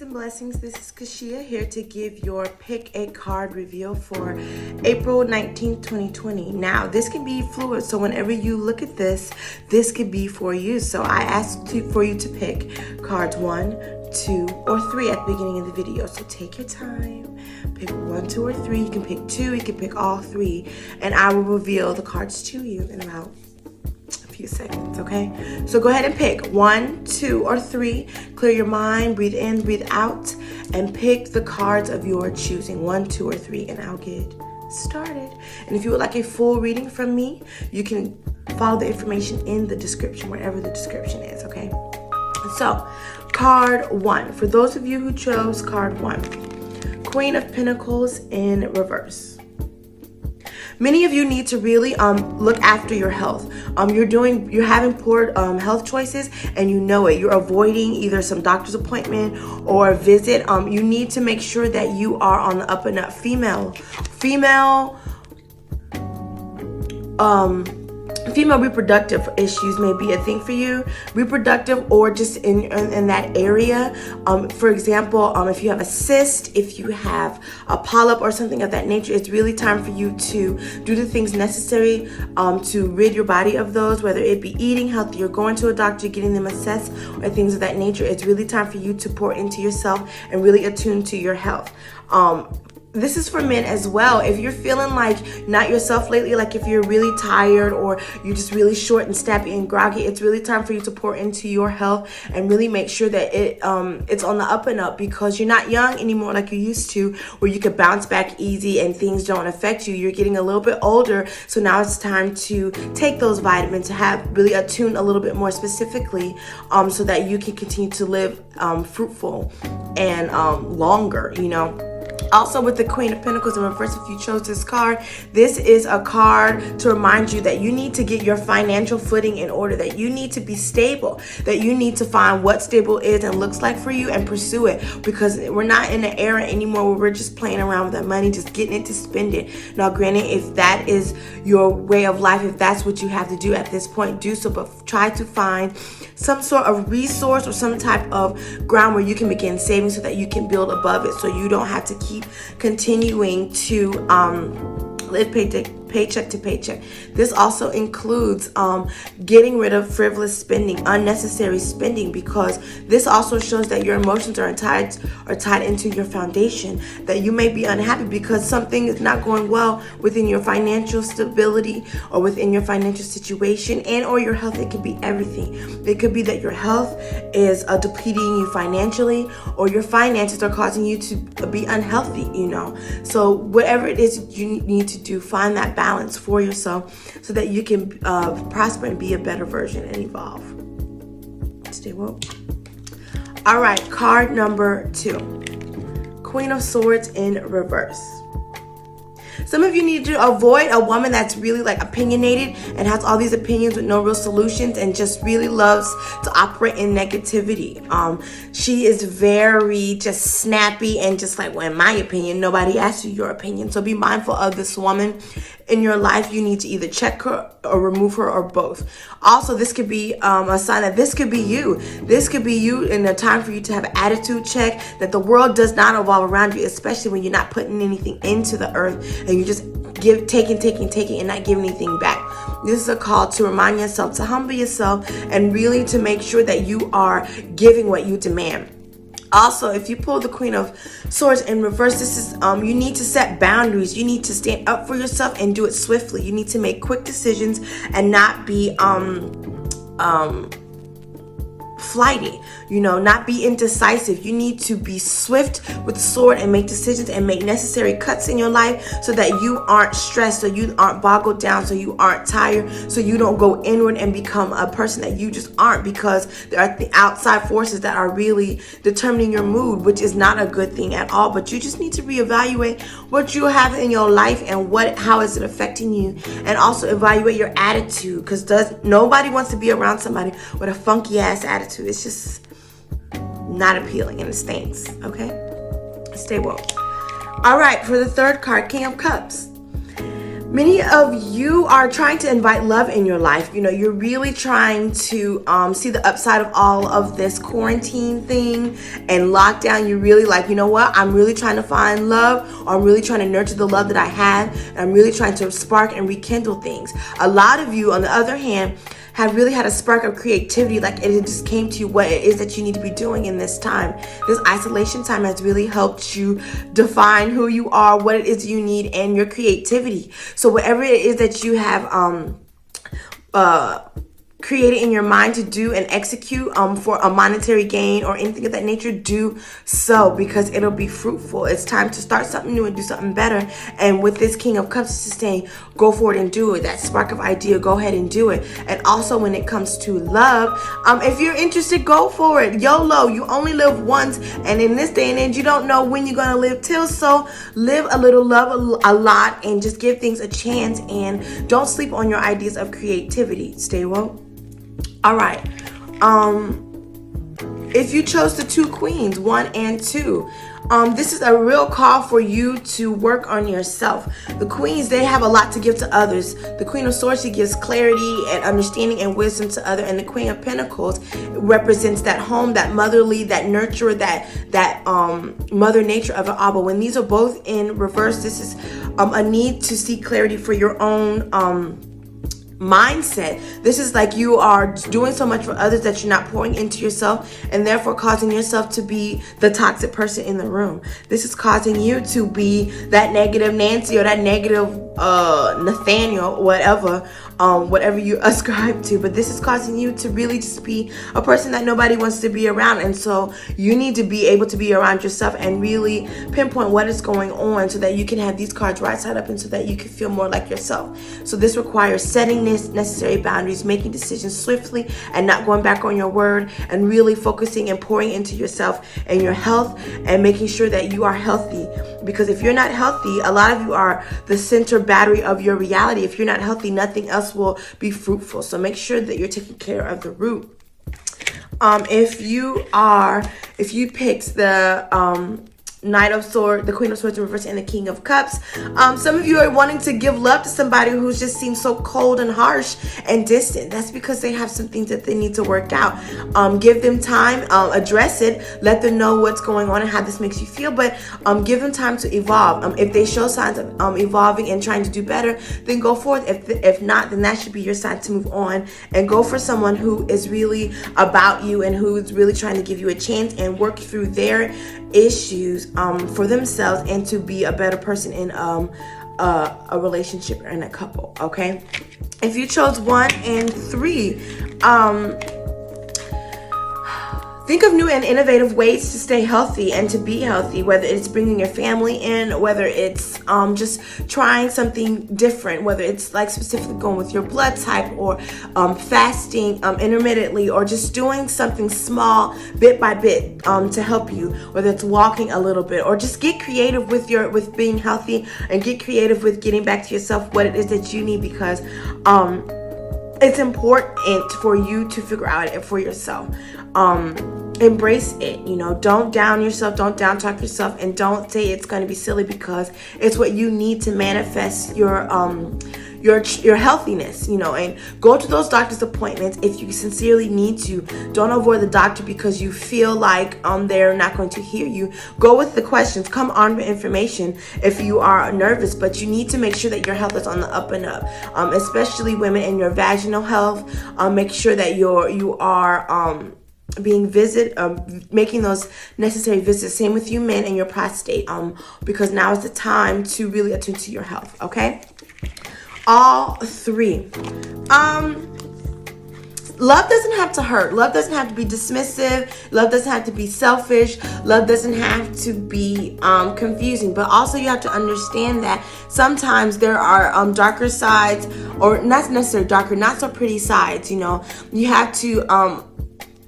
and blessings. This is Kashia here to give your pick a card reveal for April 19th, 2020. Now, this can be fluid, so whenever you look at this could be for you. So I asked for you to pick cards 1, 2, or 3 at the beginning of the video. So take your time, pick 1, 2, or 3. You can pick 2, you can pick all 3, and I will reveal the cards to you in about few seconds, okay? So go ahead and pick 1, 2, or 3. Clear your mind, breathe in, breathe out, and pick the cards of your choosing, 1, 2, or 3, and I'll get started. And if you would like a full reading from me, you can follow the information in the description, wherever the description is, okay? So, card 1. For those of you who chose card 1, Queen of Pentacles in reverse. Many of you need to really look after your health. You're having poor health choices, and you know it. You're avoiding either some doctor's appointment or a visit. You need to make sure that you are on the up and up. Female reproductive issues may be a thing for you, reproductive or just in that area. For example, if you have a cyst, if you have a polyp or something of that nature, it's really time for you to do the things necessary to rid your body of those, whether it be eating healthy or going to a doctor, getting them assessed, or things of that nature. It's really time for you to pour into yourself and really attune to your health. This is for men as well. If you're feeling like not yourself lately, like if you're really tired or you're just really short and snappy and groggy, it's really time for you to pour into your health and really make sure that it's on the up and up, because you're not young anymore like you used to, where you could bounce back easy and things don't affect you. You're getting a little bit older, so now it's time to take those vitamins to have really attune a little bit more specifically, so that you can continue to live fruitful and longer, you know. Also, with the Queen of Pentacles in reverse, if you chose this card, this is a card to remind you that you need to get your financial footing in order, that you need to be stable, that you need to find what stable is and looks like for you and pursue it, because we're not in an era anymore where we're just playing around with that money, just getting it to spend it. Now, granted, if that is your way of life, if that's what you have to do at this point, do so, but try to find some sort of resource or some type of ground where you can begin saving so that you can build above it, so you don't have to keep continuing to live paycheck to paycheck. This also includes getting rid of frivolous spending, unnecessary spending, because this also shows that your emotions are tied into your foundation, that you may be unhappy because something is not going well within your financial stability or within your financial situation, and or your health. It could be everything. It could be that your health is depleting you financially, or your finances are causing you to be unhealthy, you know. So whatever it is you need to do, find that balance for yourself so that you can prosper and be a better version and evolve. Stay woke. All right, card number 2, Queen of Swords in reverse. Some of you need to avoid a woman that's really like opinionated and has all these opinions with no real solutions and just really loves to operate in negativity. She is very just snappy and just like, well, in my opinion, nobody asked you your opinion. So be mindful of this woman in your life. You need to either check her or remove her, or both. Also, this could be a sign that this could be you. This could be you in a time for you to have an attitude check, that the world does not revolve around you, especially when you're not putting anything into the earth and you just taking and not giving anything back. This is a call to remind yourself to humble yourself and really to make sure that you are giving what you demand. Also, if you pull the Queen of Swords in reverse, this is you need to set boundaries. You need to stand up for yourself and do it swiftly. You need to make quick decisions and not be flighty, you know, not be indecisive. You need to be swift with the sword and make decisions and make necessary cuts in your life so that you aren't stressed, so you aren't boggled down, so you aren't tired, so you don't go inward and become a person that you just aren't, because there are the outside forces that are really determining your mood, which is not a good thing at all. But you just need to reevaluate what you have in your life and how is it affecting you, and also evaluate your attitude, because nobody wants to be around somebody with a funky ass attitude. It's just not appealing and it stinks. Okay, stay woke. All right, for the third card, King of Cups. Many of you are trying to invite love in your life. You know, you're really trying to see the upside of all of this quarantine thing and lockdown. You're really like, you know what? I'm really trying to find love, or I'm really trying to nurture the love that I had. And I'm really trying to spark and rekindle things. A lot of you, on the other hand, have really had a spark of creativity, like it just came to you what it is that you need to be doing in this time. This isolation time has really helped you define who you are, what it is you need, and your creativity. So whatever it is that you have created in your mind to do and execute for a monetary gain or anything of that nature, do so, because it'll be fruitful. It's time to start something new and do something better. And with this King of Cups saying, go forward and do it. That spark of idea, go ahead and do it. And also when it comes to love, if you're interested, go for it. YOLO, you only live once, and in this day and age, you don't know when you're gonna live till. So live a little, love a lot, and just give things a chance, and don't sleep on your ideas of creativity. Stay woke. All right. If you chose the two queens, 1 and 2, this is a real call for you to work on yourself. The queens, they have a lot to give to others. The Queen of Swords, she gives clarity and understanding and wisdom to others. And the Queen of Pentacles represents that home, that motherly, that nurturer, that mother nature of an Abba. When these are both in reverse, this is a need to seek clarity for your own mindset. This is like you are doing so much for others that you're not pouring into yourself, and therefore causing yourself to be the toxic person in the room. This is causing you to be that negative Nancy or that negative Nathaniel, whatever you ascribe to. But this is causing you to really just be a person that nobody wants to be around. And so you need to be able to be around yourself and really pinpoint what is going on, so that you can have these cards right side up, and so that you can feel more like yourself. So this requires setting necessary boundaries, making decisions swiftly and not going back on your word, and really focusing and pouring into yourself and your health, and making sure that you are healthy. Because if you're not healthy, a lot of you are the center battery of your reality. If you're not healthy, nothing else will be fruitful. So make sure that you're taking care of the root. If you picked the Knight of Swords, the Queen of Swords in reverse, and the King of Cups, some of you are wanting to give love to somebody who just seems so cold and harsh and distant. That's because they have some things that they need to work out. Give them time, address it, let them know what's going on and how this makes you feel, but give them time to evolve. If they show signs of evolving and trying to do better, then go forth. If not, then that should be your sign to move on and go for someone who is really about you and who is really trying to give you a chance and work through their issues for themselves, and to be a better person in a relationship or in a couple. Okay, if you chose 1 and 3, think of new and innovative ways to stay healthy and to be healthy, whether it's bringing your family in, whether it's just trying something different, whether it's like specifically going with your blood type, or fasting intermittently, or just doing something small bit by bit to help you, whether it's walking a little bit, or just get creative with being healthy, and get creative with getting back to yourself what it is that you need, because it's important for you to figure out it for yourself. Embrace it, don't down yourself, don't down talk yourself, and don't say it's going to be silly, because it's what you need to manifest your healthiness, and go to those doctor's appointments if you sincerely need to. Don't avoid the doctor because you feel like they're not going to hear you. Go with the questions, come armed with information if you are nervous, but you need to make sure that your health is on the up and up, especially women in your vaginal health. Make sure that you are making those necessary visits. Same with you men and your prostate, because now is the time to really attend to your health. Okay, all 3. Love doesn't have to hurt. Love doesn't have to be dismissive. Love doesn't have to be selfish. Love doesn't have to be confusing. But also you have to understand that sometimes there are darker sides, or not necessarily darker, not so pretty sides. You have to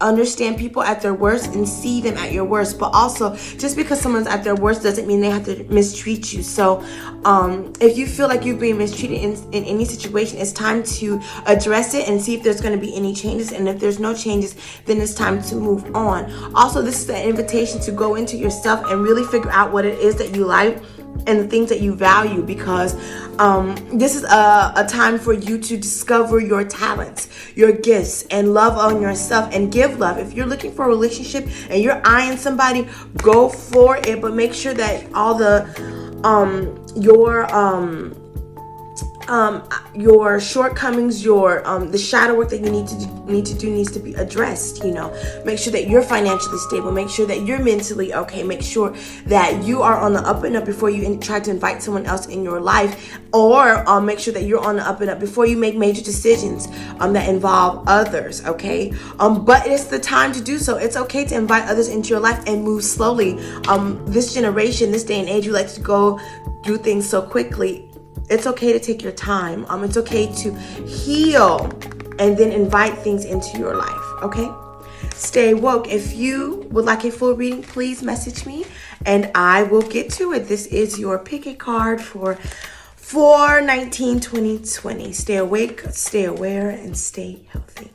understand people at their worst and see them at your worst. But also, just because someone's at their worst doesn't mean they have to mistreat you. So if you feel like you're being mistreated in any situation, it's time to address it and see if there's going to be any changes. And if there's no changes, then it's time to move on. Also, this is an invitation to go into yourself and really figure out what it is that you like, and the things that you value, because this is a time for you to discover your talents, your gifts, and love on yourself and give love. If you're looking for a relationship and you're eyeing somebody, go for it, but make sure that all your shortcomings, the shadow work that you need to do needs to be addressed. Make sure that you're financially stable. Make sure that you're mentally okay. Make sure that you are on the up and up before you try to invite someone else in your life, or make sure that you're on the up and up before you make major decisions that involve others. Okay, but it's the time to do so. It's okay to invite others into your life and move slowly. This generation, this day and age, we like to go do things so quickly. It's okay to take your time. It's okay to heal and then invite things into your life, okay? Stay woke. If you would like a full reading, please message me and I will get to it. This is your pick a card for 4/19/2020. Stay awake, stay aware, and stay healthy.